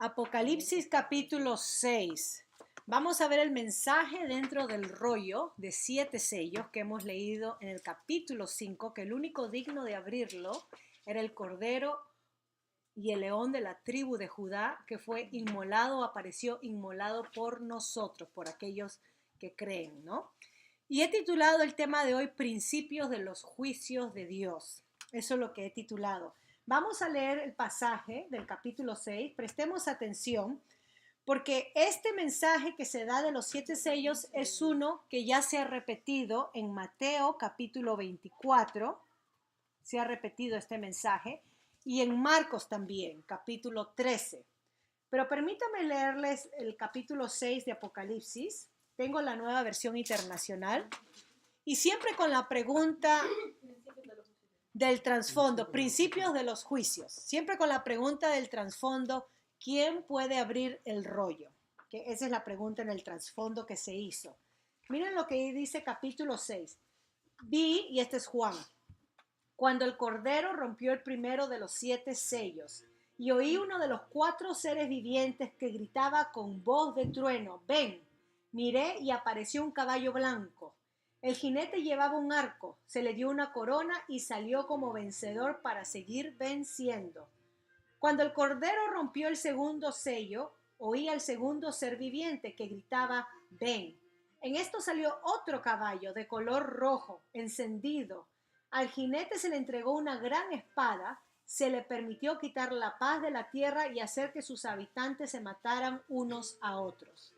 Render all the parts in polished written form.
Apocalipsis capítulo 6. Vamos a ver el mensaje dentro del rollo de 7 sellos que hemos leído en el capítulo 5, que el único digno de abrirlo era el Cordero y el león de la tribu de Judá, que fue inmolado, apareció inmolado por nosotros, por aquellos que creen, ¿no? Y he titulado el tema de hoy Principios de los juicios de Dios. Eso es lo que he titulado. Vamos a leer el pasaje del capítulo 6. Prestemos atención, porque este mensaje que se da de los 7 sellos es uno que ya se ha repetido en Mateo capítulo 24. Se ha repetido este mensaje. Y en Marcos también, capítulo 13. Pero permítame leerles el capítulo 6 de Apocalipsis. Tengo la nueva versión internacional. Y siempre con la pregunta del trasfondo, principios de los juicios. Siempre con la pregunta del trasfondo, ¿quién puede abrir el rollo? Que esa es la pregunta en el trasfondo que se hizo. Miren lo que dice capítulo 6. Vi, y este es Juan, cuando el Cordero rompió el primero de los 7 sellos, y oí uno de los 4 seres vivientes que gritaba con voz de trueno, ven. Miré y apareció un caballo blanco. El jinete llevaba un arco, se le dio una corona y salió como vencedor para seguir venciendo. Cuando el Cordero rompió el segundo sello, oí al segundo ser viviente que gritaba, ven. En esto salió otro caballo de color rojo, encendido. Al jinete se le entregó una gran espada, se le permitió quitar la paz de la tierra y hacer que sus habitantes se mataran unos a otros.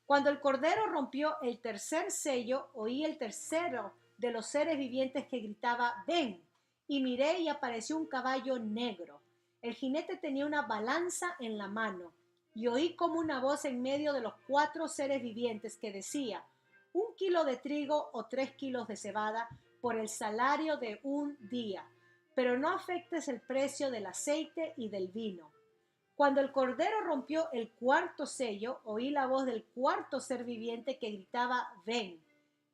Cuando el Cordero rompió el tercer sello, oí el tercero de los seres vivientes que gritaba, ven, y miré y apareció un caballo negro. El jinete tenía una balanza en la mano, y oí como una voz en medio de los 4 seres vivientes que decía, 1 kilo de trigo o 3 kilos de cebada por el salario de un día, pero no afectes el precio del aceite y del vino. Cuando el Cordero rompió el cuarto sello, oí la voz del cuarto ser viviente que gritaba, ven.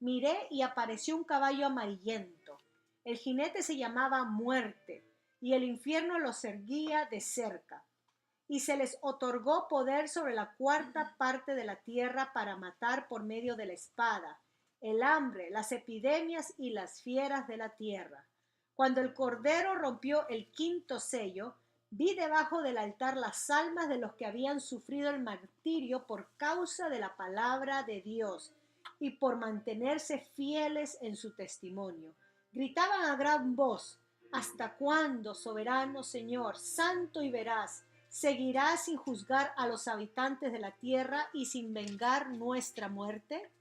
Miré y apareció un caballo amarillento. El jinete se llamaba Muerte, y el infierno lo seguía de cerca. Y se les otorgó poder sobre la cuarta parte de la tierra para matar por medio de la espada, el hambre, las epidemias y las fieras de la tierra. Cuando el Cordero rompió el quinto sello, vi debajo del altar las almas de los que habían sufrido el martirio por causa de la palabra de Dios y por mantenerse fieles en su testimonio. Gritaban a gran voz, ¿hasta cuándo, soberano Señor, santo y veraz, seguirás sin juzgar a los habitantes de la tierra y sin vengar nuestra muerte?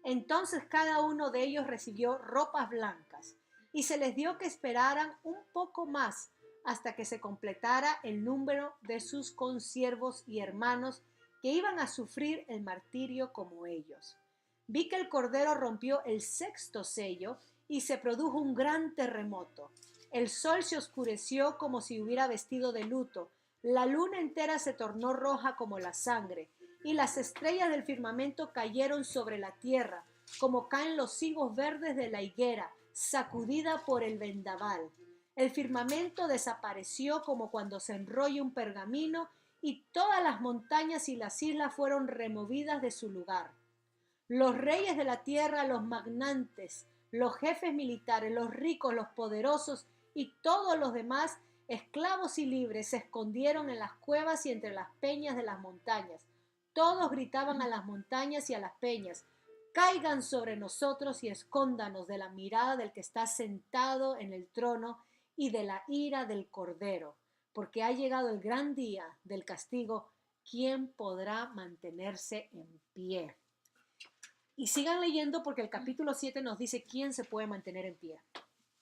Entonces cada uno de ellos recibió ropas blancas y se les dio que esperaran un poco más hasta que se completara el número de sus consiervos y hermanos que iban a sufrir el martirio como ellos. Vi que el Cordero rompió el sexto sello y se produjo un gran terremoto. El sol se oscureció como si hubiera vestido de luto, la luna entera se tornó roja como la sangre, y las estrellas del firmamento cayeron sobre la tierra, como caen los higos verdes de la higuera, sacudida por el vendaval. El firmamento desapareció como cuando se enrolla un pergamino y todas las montañas y las islas fueron removidas de su lugar. Los reyes de la tierra, los magnantes, los jefes militares, los ricos, los poderosos y todos los demás, esclavos y libres, se escondieron en las cuevas y entre las peñas de las montañas. Todos gritaban a las montañas y a las peñas, caigan sobre nosotros y escóndanos de la mirada del que está sentado en el trono y de la ira del Cordero, porque ha llegado el gran día del castigo. ¿Quién podrá mantenerse en pie? Y sigan leyendo porque el capítulo 7 nos dice quién se puede mantener en pie.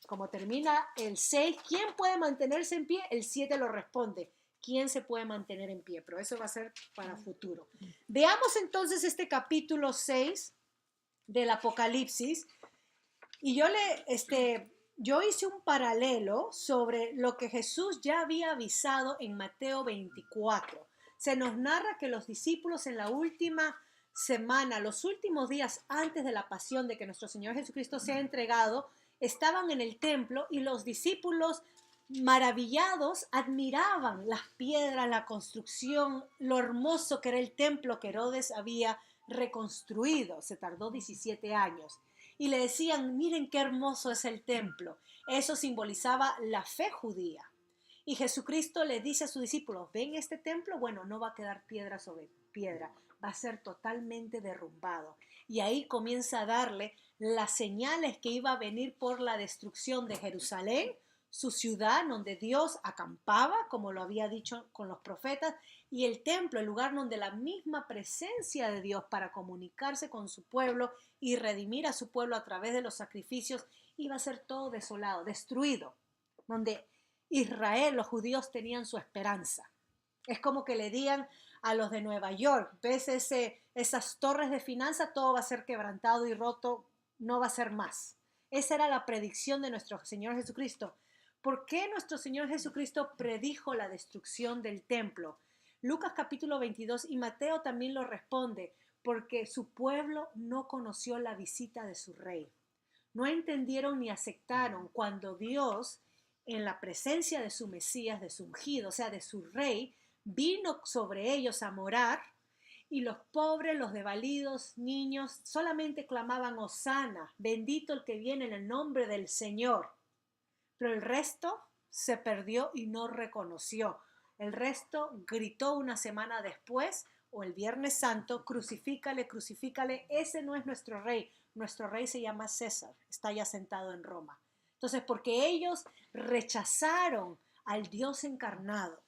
Como termina el 6, ¿quién puede mantenerse en pie? El 7 lo responde, ¿quién se puede mantener en pie? Pero eso va a ser para futuro. Veamos entonces este capítulo 6 del Apocalipsis. Y yo hice un paralelo sobre lo que Jesús ya había avisado en Mateo 24. Se nos narra que los discípulos en la última semana, los últimos días antes de la pasión, de que nuestro Señor Jesucristo sea entregado, estaban en el templo y los discípulos maravillados, admiraban las piedras, la construcción, lo hermoso que era el templo que Herodes había reconstruido. Se tardó 17 años. Y le decían, miren qué hermoso es el templo. Eso simbolizaba la fe judía. Y Jesucristo le dice a sus discípulos, ¿ven este templo? Bueno, no va a quedar piedra sobre piedra, va a ser totalmente derrumbado. Y ahí comienza a darle las señales que iba a venir por la destrucción de Jerusalén, su ciudad donde Dios acampaba, como lo había dicho con los profetas, y el templo, el lugar donde la misma presencia de Dios para comunicarse con su pueblo y redimir a su pueblo a través de los sacrificios, iba a ser todo desolado, destruido, donde Israel, los judíos tenían su esperanza. Es como que le digan a los de Nueva York, ves esas torres de finanzas, todo va a ser quebrantado y roto, no va a ser más. Esa era la predicción de nuestro Señor Jesucristo. ¿Por qué nuestro Señor Jesucristo predijo la destrucción del templo? Lucas capítulo 22 y Mateo también lo responde, porque su pueblo no conoció la visita de su rey. No entendieron ni aceptaron cuando Dios, en la presencia de su Mesías, de su ungido, o sea, de su rey, vino sobre ellos a morar, y los pobres, los desvalidos, niños, solamente clamaban Hosana, bendito el que viene en el nombre del Señor. Pero el resto se perdió y no reconoció. El resto gritó una semana después o el Viernes Santo, crucifícale, crucifícale, ese no es nuestro rey se llama César, está ya sentado en Roma. Entonces, porque ellos rechazaron al Dios encarnado,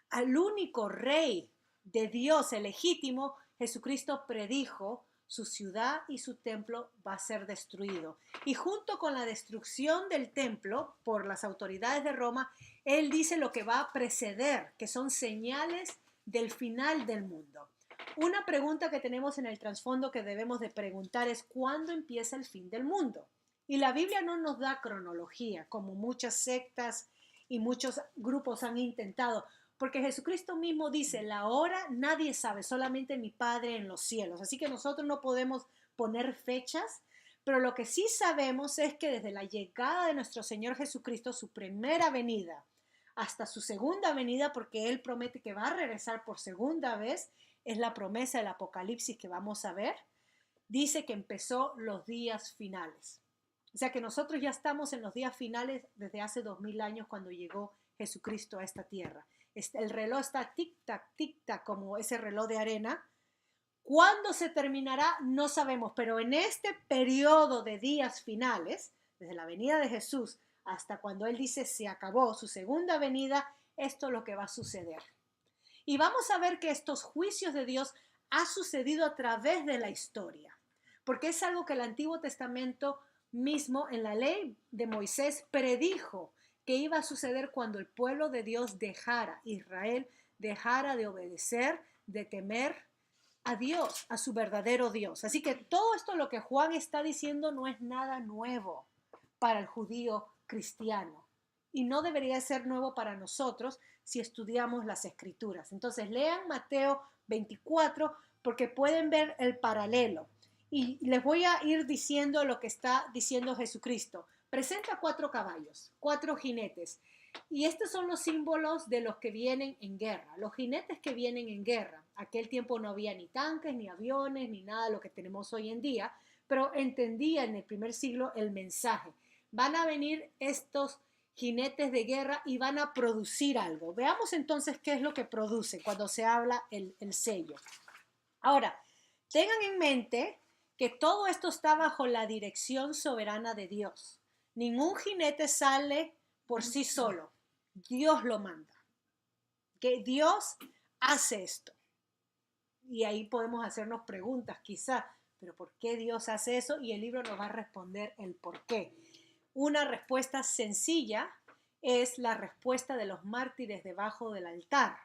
al único rey de Dios, el legítimo, Jesucristo predijo su ciudad y su templo va a ser destruido. Y junto con la destrucción del templo por las autoridades de Roma, él dice lo que va a preceder, que son señales del final del mundo. Una pregunta que tenemos en el trasfondo que debemos de preguntar es ¿cuándo empieza el fin del mundo? Y la Biblia no nos da cronología, como muchas sectas y muchos grupos han intentado, porque Jesucristo mismo dice, la hora nadie sabe, solamente mi Padre en los cielos. Así que nosotros no podemos poner fechas, pero lo que sí sabemos es que desde la llegada de nuestro Señor Jesucristo, su primera venida, hasta su segunda venida, porque Él promete que va a regresar por segunda vez, es la promesa del Apocalipsis que vamos a ver, dice que empezó los días finales. O sea que nosotros ya estamos en los días finales desde hace 2000 años cuando llegó Jesucristo a esta tierra. El reloj está tic-tac, como ese reloj de arena. ¿Cuándo se terminará? No sabemos, pero en este periodo de días finales, desde la venida de Jesús hasta cuando Él dice se acabó su segunda venida, esto es lo que va a suceder. Y vamos a ver que estos juicios de Dios ha sucedido a través de la historia, porque es algo que el Antiguo Testamento mismo en la ley de Moisés predijo que iba a suceder cuando el pueblo de Dios dejara, Israel dejara de obedecer, de temer a Dios, a su verdadero Dios. Así que todo esto lo que Juan está diciendo no es nada nuevo para el judío cristiano y no debería ser nuevo para nosotros si estudiamos las escrituras. Entonces lean Mateo 24 porque pueden ver el paralelo. Y les voy a ir diciendo lo que está diciendo Jesucristo. Presenta 4 caballos, 4 jinetes. Y estos son los símbolos de los que vienen en guerra. Los jinetes que vienen en guerra. Aquel tiempo no había ni tanques, ni aviones, ni nada de lo que tenemos hoy en día. Pero entendía en el primer siglo el mensaje. Van a venir estos jinetes de guerra y van a producir algo. Veamos entonces qué es lo que produce cuando se habla el sello. Ahora, tengan en mente que todo esto está bajo la dirección soberana de Dios. Ningún jinete sale por sí solo. Dios lo manda. Que Dios hace esto. Y ahí podemos hacernos preguntas quizá, pero ¿por qué Dios hace eso? Y el libro nos va a responder el por qué. Una respuesta sencilla es la respuesta de los mártires debajo del altar,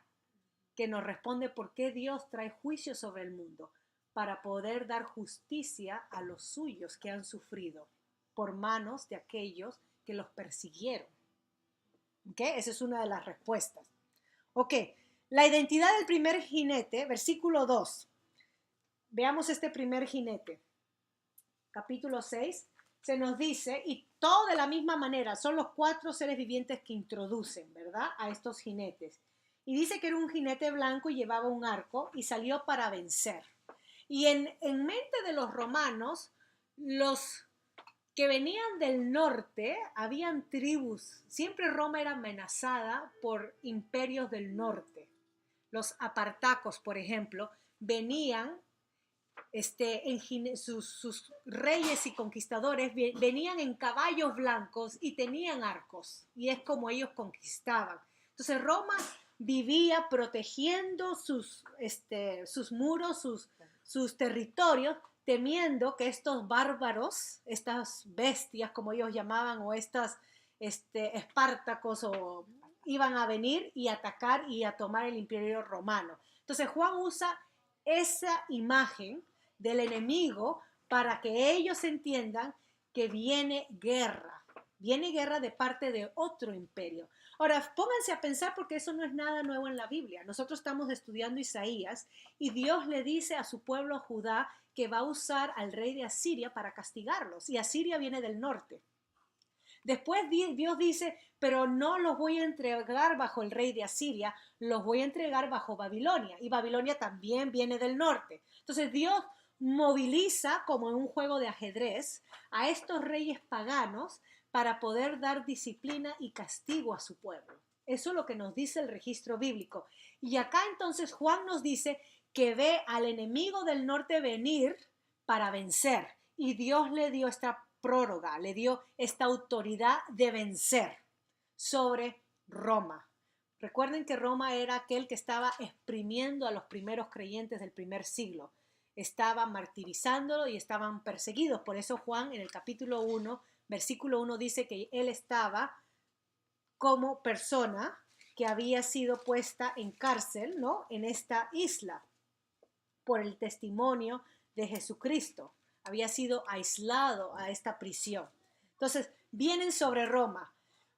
que nos responde por qué Dios trae juicio sobre el mundo, para poder dar justicia a los suyos que han sufrido por manos de aquellos que los persiguieron. ¿Ok? Esa es una de las respuestas. Ok, la identidad del primer jinete, versículo 2. Veamos este primer jinete. Capítulo 6, se nos dice, y todo de la misma manera, son los 4 seres vivientes que introducen, ¿verdad?, a estos jinetes. Y dice que era un jinete blanco y llevaba un arco y salió para vencer. Y en mente de los romanos, los que venían del norte, habían tribus, siempre Roma era amenazada por imperios del norte. Los apartacos, por ejemplo, venían, sus reyes y conquistadores venían en caballos blancos y tenían arcos, y es como ellos conquistaban. Entonces Roma vivía protegiendo sus muros, sus territorios, temiendo que estos bárbaros, estas bestias como ellos llamaban, o estas espartacos, iban a venir y atacar y a tomar el imperio romano. Entonces Juan usa esa imagen del enemigo para que ellos entiendan que viene guerra de parte de otro imperio. Ahora, pónganse a pensar, porque eso no es nada nuevo en la Biblia. Nosotros estamos estudiando Isaías y Dios le dice a su pueblo Judá que va a usar al rey de Asiria para castigarlos, y Asiria viene del norte. Después Dios dice, pero no los voy a entregar bajo el rey de Asiria, los voy a entregar bajo Babilonia, y Babilonia también viene del norte. Entonces Dios moviliza, como en un juego de ajedrez, a estos reyes paganos para poder dar disciplina y castigo a su pueblo. Eso es lo que nos dice el registro bíblico. Y acá entonces Juan nos dice que ve al enemigo del norte venir para vencer, y Dios le dio esta prórroga, le dio esta autoridad de vencer sobre Roma. Recuerden que Roma era aquel que estaba exprimiendo a los primeros creyentes del primer siglo. Estaban martirizándolo y estaban perseguidos. Por eso Juan en el capítulo 1, versículo 1 dice que él estaba como persona que había sido puesta en cárcel, ¿no?, en esta isla por el testimonio de Jesucristo. Había sido aislado a esta prisión. Entonces, vienen sobre Roma.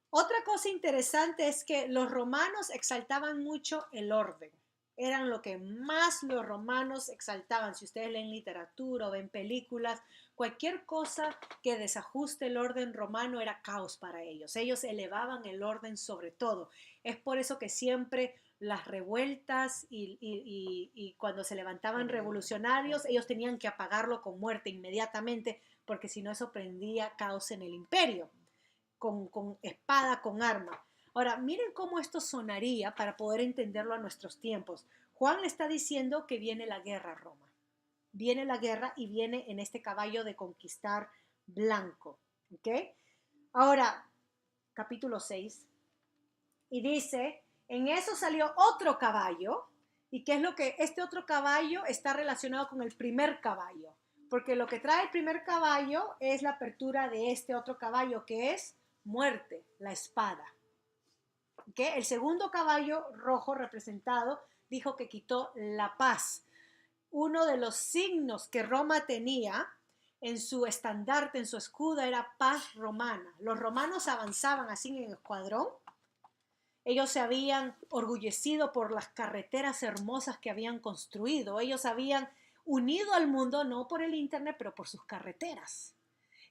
Otra cosa interesante es que los romanos exaltaban mucho el orden. Eran lo que más los romanos exaltaban. Si ustedes leen literatura o ven películas, cualquier cosa que desajuste el orden romano era caos para ellos. Ellos elevaban el orden sobre todo. Es por eso que siempre las revueltas y cuando se levantaban revolucionarios, ellos tenían que apagarlo con muerte inmediatamente, porque si no eso prendía caos en el imperio, con espada, con arma. Ahora, miren cómo esto sonaría para poder entenderlo a nuestros tiempos. Juan le está diciendo que viene la guerra a Roma. Viene la guerra y viene en este caballo de conquistar blanco. ¿Ok? Ahora, capítulo 6. Y dice, en eso salió otro caballo. ¿Y qué es lo que? Este otro caballo está relacionado con el primer caballo. Porque lo que trae el primer caballo es la apertura de este otro caballo, que es muerte, la espada. ¿Okay? El segundo caballo rojo representado dijo que quitó la paz. Uno de los signos que Roma tenía en su estandarte, en su escudo, era paz romana. Los romanos avanzaban así en escuadrón. Ellos se habían orgullecido por las carreteras hermosas que habían construido. Ellos habían unido al mundo, no por el internet, pero por sus carreteras.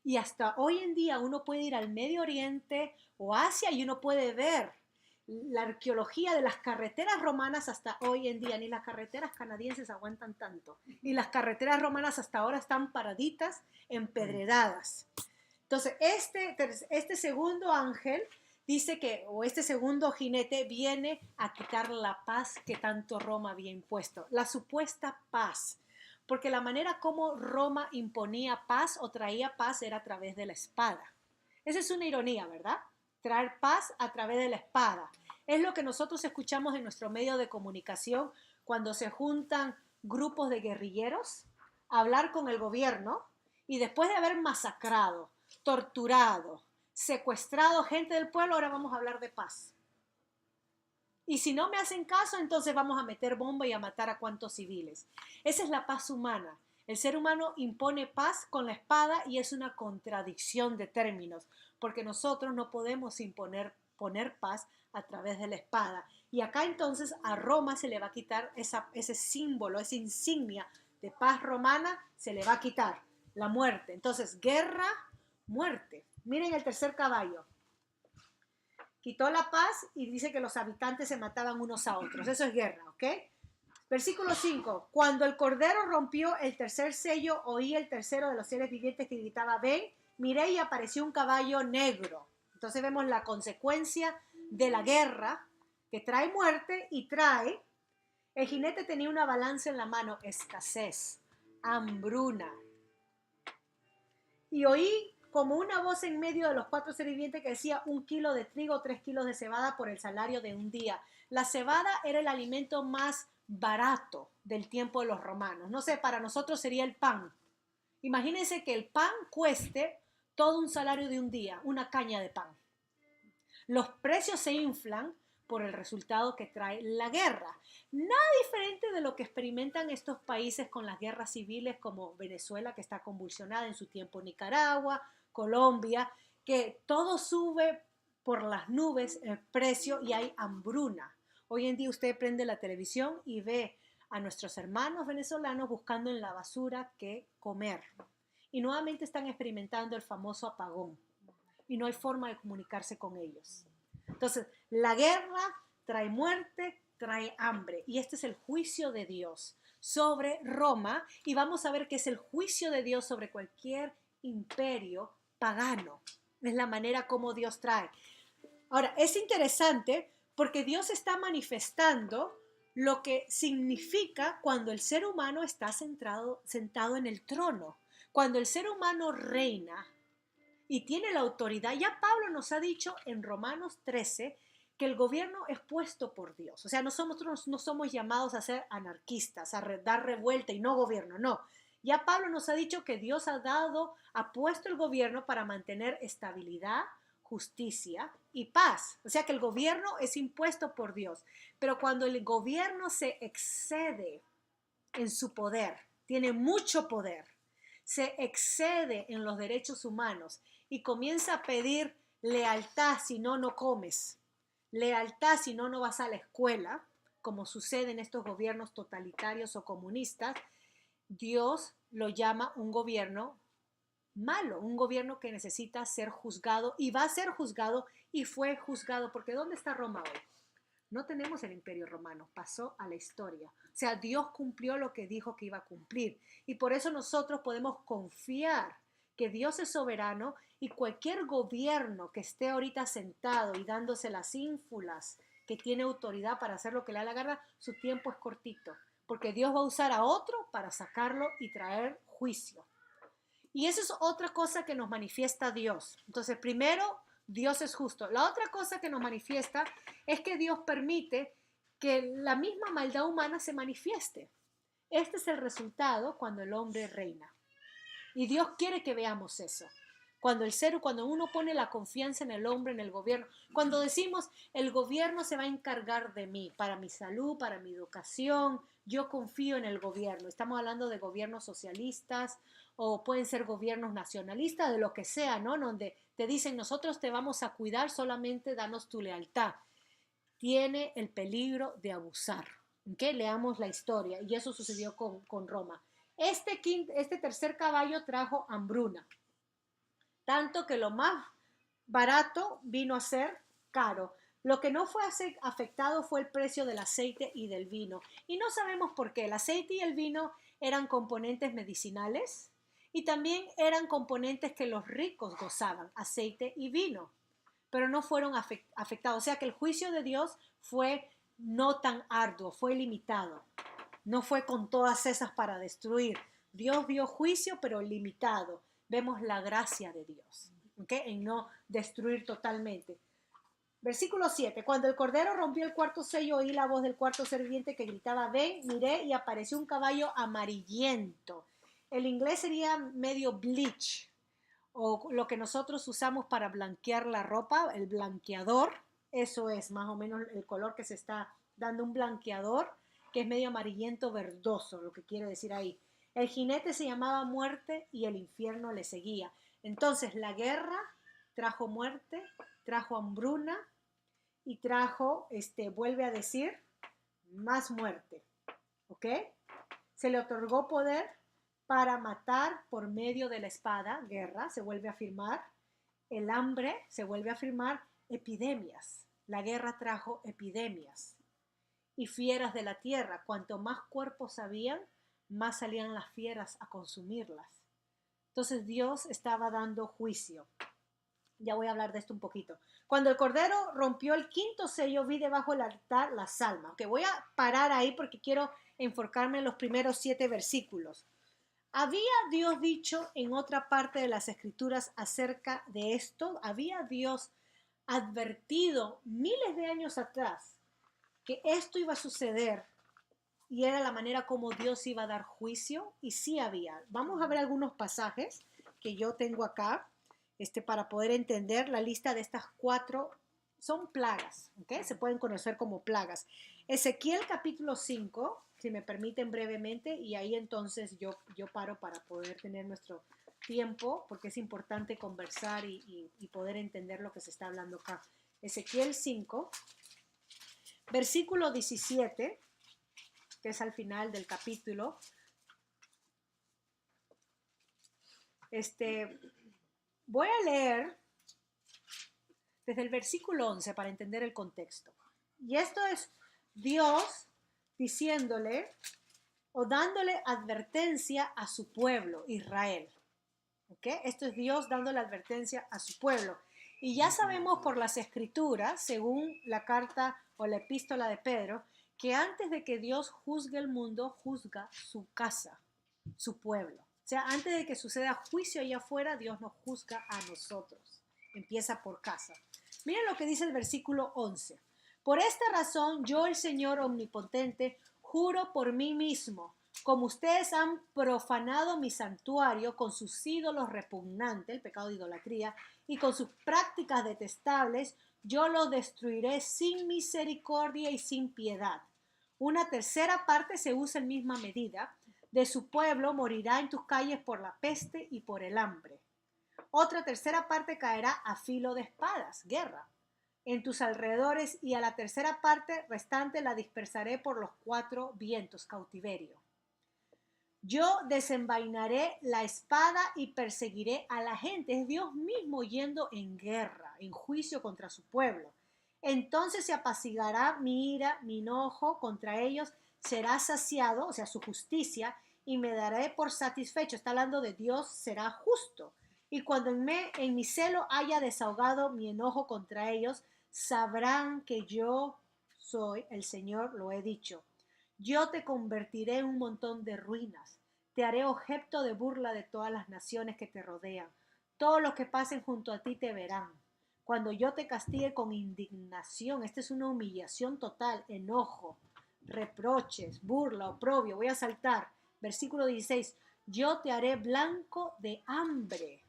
Y hasta hoy en día uno puede ir al Medio Oriente o Asia y uno puede ver la arqueología de las carreteras romanas hasta hoy en día. Ni las carreteras canadienses aguantan tanto. Y las carreteras romanas hasta ahora están paraditas, empedradas. Entonces, este segundo ángel dice que, o este segundo jinete viene a quitar la paz que tanto Roma había impuesto. La supuesta paz. Porque la manera como Roma imponía paz o traía paz era a través de la espada. Esa es una ironía, ¿verdad? Traer paz a través de la espada. Es lo que nosotros escuchamos en nuestro medio de comunicación cuando se juntan grupos de guerrilleros a hablar con el gobierno y después de haber masacrado, torturado, secuestrado gente del pueblo, ahora vamos a hablar de paz. Y si no me hacen caso, entonces vamos a meter bomba y a matar a cuantos civiles. Esa es la paz humana. El ser humano impone paz con la espada y es una contradicción de términos, porque nosotros no podemos poner paz a través de la espada. Y acá entonces a Roma se le va a quitar ese símbolo, esa insignia de paz romana, se le va a quitar la muerte. Entonces, guerra, muerte. Miren el tercer caballo. Quitó la paz y dice que los habitantes se mataban unos a otros. Eso es guerra, ¿ok? Versículo 5. Cuando el cordero rompió el tercer sello, oí el tercero de los seres vivientes que gritaba, ven, miré y apareció un caballo negro. Entonces vemos la consecuencia de la guerra que trae muerte y trae. El jinete tenía una balanza en la mano, escasez, hambruna. Y oí como una voz en medio de los cuatro seres vivientes que decía 1 kilo de trigo, 3 kilos de cebada por el salario de un día. La cebada era el alimento más barato del tiempo de los romanos. No sé, para nosotros sería el pan. Imagínense que el pan cueste todo un salario de un día, una caña de pan. Los precios se inflan por el resultado que trae la guerra. Nada diferente de lo que experimentan estos países con las guerras civiles como Venezuela, que está convulsionada en su tiempo, Nicaragua, Colombia, que todo sube por las nubes el precio y hay hambruna. Hoy en día usted prende la televisión y ve a nuestros hermanos venezolanos buscando en la basura qué comer. Y nuevamente están experimentando el famoso apagón y no hay forma de comunicarse con ellos. Entonces, la guerra trae muerte, trae hambre. Y este es el juicio de Dios sobre Roma. Y vamos a ver que es el juicio de Dios sobre cualquier imperio pagano. Es la manera como Dios trae. Ahora, es interesante porque Dios está manifestando lo que significa cuando el ser humano está sentado en el trono. Cuando el ser humano reina y tiene la autoridad. Ya Pablo nos ha dicho en Romanos 13 que el gobierno es puesto por Dios. O sea, nosotros no somos llamados a ser anarquistas, a dar revuelta y no gobierno, no. Ya Pablo nos ha dicho que Dios ha puesto el gobierno para mantener estabilidad, justicia y paz. O sea que el gobierno es impuesto por Dios. Pero cuando el gobierno se excede en su poder, tiene mucho poder, se excede en los derechos humanos y comienza a pedir lealtad si no, no comes, lealtad si no, no vas a la escuela, como sucede en estos gobiernos totalitarios o comunistas, Dios lo llama un gobierno malo, un gobierno que necesita ser juzgado y va a ser juzgado y fue juzgado, porque ¿dónde está Roma hoy? No tenemos el imperio romano, pasó a la historia. O sea, Dios cumplió lo que dijo que iba a cumplir. Y por eso nosotros podemos confiar que Dios es soberano y cualquier gobierno que esté ahorita sentado y dándose las ínfulas, que tiene autoridad para hacer lo que le da la gana, su tiempo es cortito. Porque Dios va a usar a otro para sacarlo y traer juicio. Y eso es otra cosa que nos manifiesta Dios. Entonces, primero, Dios es justo. La otra cosa que nos manifiesta es que Dios permite que la misma maldad humana se manifieste. Este es el resultado cuando el hombre reina. Y Dios quiere que veamos eso. Cuando uno pone la confianza en el hombre, en el gobierno, cuando decimos el gobierno se va a encargar de mí, para mi salud, para mi educación, yo confío en el gobierno. Estamos hablando de gobiernos socialistas o pueden ser gobiernos nacionalistas, de lo que sea, ¿no? Donde te dicen nosotros te vamos a cuidar, solamente danos tu lealtad. Tiene el peligro de abusar. ¿Okay? Leamos la historia y eso sucedió con Roma. Este tercer caballo trajo hambruna, tanto que lo más barato vino a ser caro. Lo que no fue afectado fue el precio del aceite y del vino. Y no sabemos por qué. El aceite y el vino eran componentes medicinales y también eran componentes que los ricos gozaban, aceite y vino, pero no fueron afectados. O sea que el juicio de Dios fue no tan arduo, fue limitado. No fue con todas esas para destruir. Dios vio juicio, pero limitado. Vemos la gracia de Dios, ¿okay? En no destruir totalmente. Versículo 7. Cuando el cordero rompió el cuarto sello, oí la voz del cuarto ser viviente que gritaba, ven, miré y apareció un caballo amarillento. El inglés sería medio bleach, o lo que nosotros usamos para blanquear la ropa, el blanqueador. Eso es más o menos el color que se está dando, un blanqueador, que es medio amarillento verdoso, lo que quiere decir ahí. El jinete se llamaba Muerte y el infierno le seguía. Entonces la guerra trajo muerte, trajo hambruna y trajo, vuelve a decir, más muerte. ¿Ok? Se le otorgó poder para matar por medio de la espada, guerra, se vuelve a afirmar, el hambre, se vuelve a afirmar, epidemias. La guerra trajo epidemias y fieras de la tierra. Cuanto más cuerpos habían, más salían las fieras a consumirlas. Entonces Dios estaba dando juicio. Ya voy a hablar de esto un poquito. Cuando el Cordero rompió el quinto sello, vi debajo del altar la salma. Ok, voy a parar ahí porque quiero enfocarme en los primeros 7 versículos. ¿Había Dios dicho en otra parte de las Escrituras acerca de esto? ¿Había Dios advertido miles de años atrás que esto iba a suceder y era la manera como Dios iba a dar juicio? Y sí había. Vamos a ver algunos pasajes que yo tengo acá para poder entender la lista de estas 4. Son plagas, ¿ok? Se pueden conocer como plagas. Ezequiel capítulo 5, si me permiten brevemente, y ahí entonces yo paro para poder tener nuestro tiempo, porque es importante conversar y poder entender lo que se está hablando acá. Ezequiel 5, versículo 17, que es al final del capítulo. Voy a leer desde el versículo 11 para entender el contexto. Y esto es Dios diciéndole o dándole advertencia a su pueblo, Israel. ¿Ok? Esto es Dios dándole advertencia a su pueblo. Y ya sabemos por las escrituras, según la carta o la epístola de Pedro, que antes de que Dios juzgue el mundo, juzga su casa, su pueblo. O sea, antes de que suceda juicio allá afuera, Dios nos juzga a nosotros. Empieza por casa. Miren lo que dice el versículo 11. Por esta razón, yo, el Señor omnipotente, juro por mí mismo, como ustedes han profanado mi santuario con sus ídolos repugnantes, el pecado de idolatría, y con sus prácticas detestables, yo los destruiré sin misericordia y sin piedad. Una tercera parte se usa en misma medida de su pueblo morirá en tus calles por la peste y por el hambre. Otra tercera parte caerá a filo de espadas, guerra, en tus alrededores, y a la tercera parte restante la dispersaré por los 4 vientos, cautiverio. Yo desenvainaré la espada y perseguiré a la gente. Es Dios mismo yendo en guerra, en juicio contra su pueblo. Entonces se apaciguará mi ira, mi enojo contra ellos será saciado, o sea, su justicia, y me daré por satisfecho. Está hablando de Dios, será justo. Y cuando en mi celo haya desahogado mi enojo contra ellos, sabrán que yo soy el Señor, lo he dicho. Yo te convertiré en un montón de ruinas. Te haré objeto de burla de todas las naciones que te rodean. Todos los que pasen junto a ti te verán. Cuando yo te castigue con indignación, esta es una humillación total, enojo, reproches, burla, oprobio. Voy a saltar. Versículo 16. Yo te haré blanco de hambre.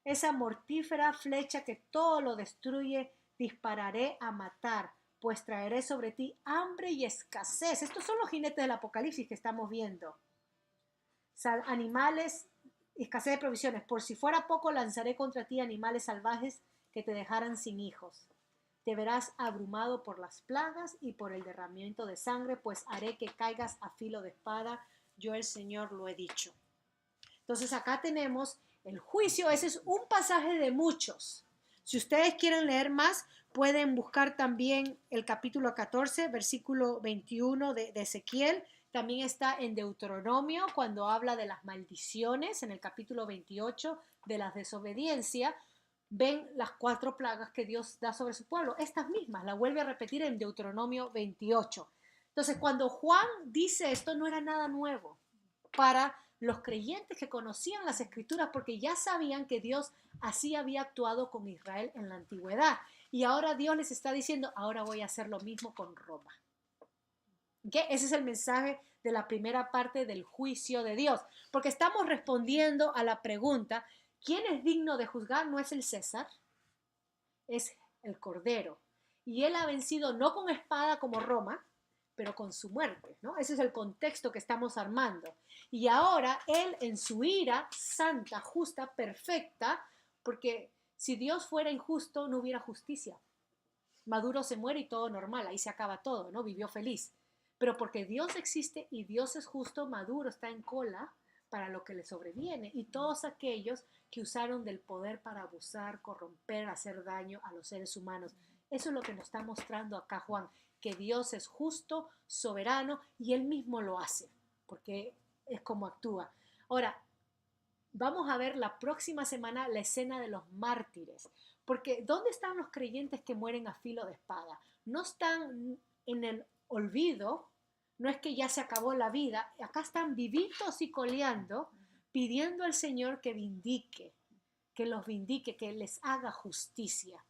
Esa mortífera flecha que todo lo destruye, dispararé a matar, pues traeré sobre ti hambre y escasez. Estos son los jinetes del Apocalipsis que estamos viendo. Animales, escasez de provisiones. Por si fuera poco, lanzaré contra ti animales salvajes que te dejaran sin hijos. Te verás abrumado por las plagas y por el derramamiento de sangre, pues haré que caigas a filo de espada. Yo, el Señor, lo he dicho. Entonces acá tenemos el juicio. Ese es un pasaje de muchos. Si ustedes quieren leer más, pueden buscar también el capítulo 14, versículo 21 de Ezequiel. También está en Deuteronomio cuando habla de las maldiciones, en el capítulo 28 de la desobediencia. Ven las 4 plagas que Dios da sobre su pueblo. Estas mismas, la vuelve a repetir en Deuteronomio 28. Entonces, cuando Juan dice esto, no era nada nuevo para los creyentes que conocían las escrituras, porque ya sabían que Dios así había actuado con Israel en la antigüedad. Y ahora Dios les está diciendo, ahora voy a hacer lo mismo con Roma. ¿Okay? Ese es el mensaje de la primera parte del juicio de Dios, porque estamos respondiendo a la pregunta, ¿quién es digno de juzgar? No es el César, es el Cordero. Y él ha vencido no con espada como Roma, pero con su muerte, ¿no? Ese es el contexto que estamos armando. Y ahora él en su ira santa, justa, perfecta, porque si Dios fuera injusto no hubiera justicia. Maduro se muere y todo normal, ahí se acaba todo, ¿no? Vivió feliz. Pero porque Dios existe y Dios es justo, Maduro está en cola para lo que les sobreviene, y todos aquellos que usaron del poder para abusar, corromper, hacer daño a los seres humanos. Eso es lo que nos está mostrando acá Juan, que Dios es justo, soberano, y Él mismo lo hace, porque es como actúa. Ahora, vamos a ver la próxima semana la escena de los mártires, porque ¿dónde están los creyentes que mueren a filo de espada? No están en el olvido, no es que ya se acabó la vida, acá están vivitos y coleando, pidiendo al Señor que los vindique, que les haga justicia.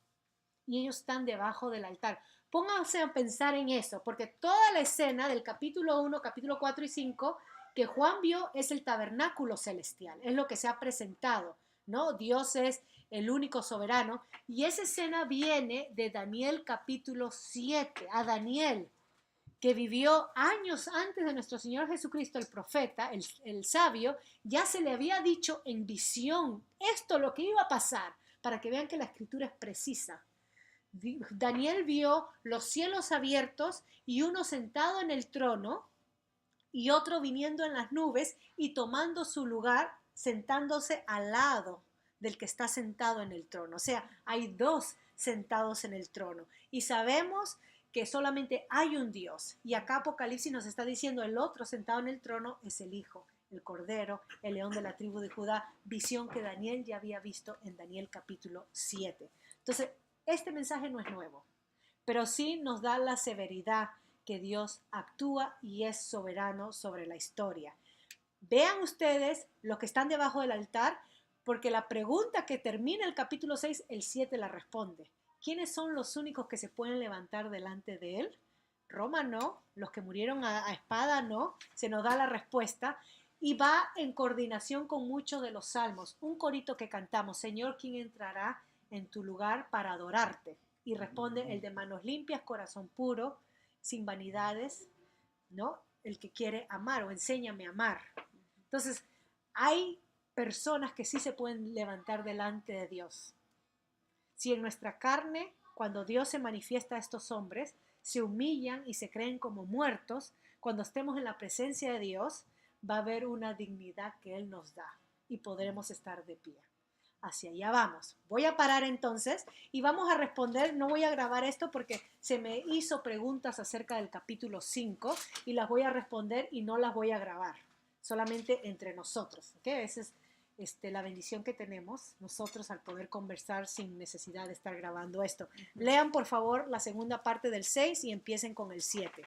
Y ellos están debajo del altar. Pónganse a pensar en eso, porque toda la escena del capítulo 1, capítulo 4 y 5 que Juan vio es el tabernáculo celestial, es lo que se ha presentado, ¿no? Dios es el único soberano, y esa escena viene de Daniel capítulo 7, a Daniel, que vivió años antes de nuestro Señor Jesucristo, el profeta, el sabio, ya se le había dicho en visión esto lo que iba a pasar, para que vean que la escritura es precisa. Daniel vio los cielos abiertos y uno sentado en el trono y otro viniendo en las nubes y tomando su lugar, sentándose al lado del que está sentado en el trono. O sea, hay dos sentados en el trono. Y sabemos que solamente hay un Dios. Y acá Apocalipsis nos está diciendo el otro sentado en el trono es el Hijo, el Cordero, el León de la tribu de Judá, visión que Daniel ya había visto en Daniel capítulo 7. Entonces, este mensaje no es nuevo, pero sí nos da la severidad que Dios actúa y es soberano sobre la historia. Vean ustedes los que están debajo del altar, porque la pregunta que termina el capítulo 6, el 7 la responde. ¿Quiénes son los únicos que se pueden levantar delante de él? Roma no, los que murieron a espada no, se nos da la respuesta y va en coordinación con muchos de los salmos. Un corito que cantamos, Señor, ¿quién entrará en tu lugar para adorarte? Y responde el de manos limpias, corazón puro, sin vanidades, ¿no? El que quiere amar o enséñame a amar. Entonces, hay personas que sí se pueden levantar delante de Dios. Si en nuestra carne, cuando Dios se manifiesta a estos hombres, se humillan y se creen como muertos, cuando estemos en la presencia de Dios, va a haber una dignidad que Él nos da y podremos estar de pie. Hacia allá vamos. Voy a parar entonces y vamos a responder. No voy a grabar esto porque se me hizo preguntas acerca del capítulo 5 y las voy a responder y no las voy a grabar, solamente entre nosotros. ¿Okay? Esa es la bendición que tenemos nosotros al poder conversar sin necesidad de estar grabando esto. Lean por favor la segunda parte del 6 y empiecen con el 7.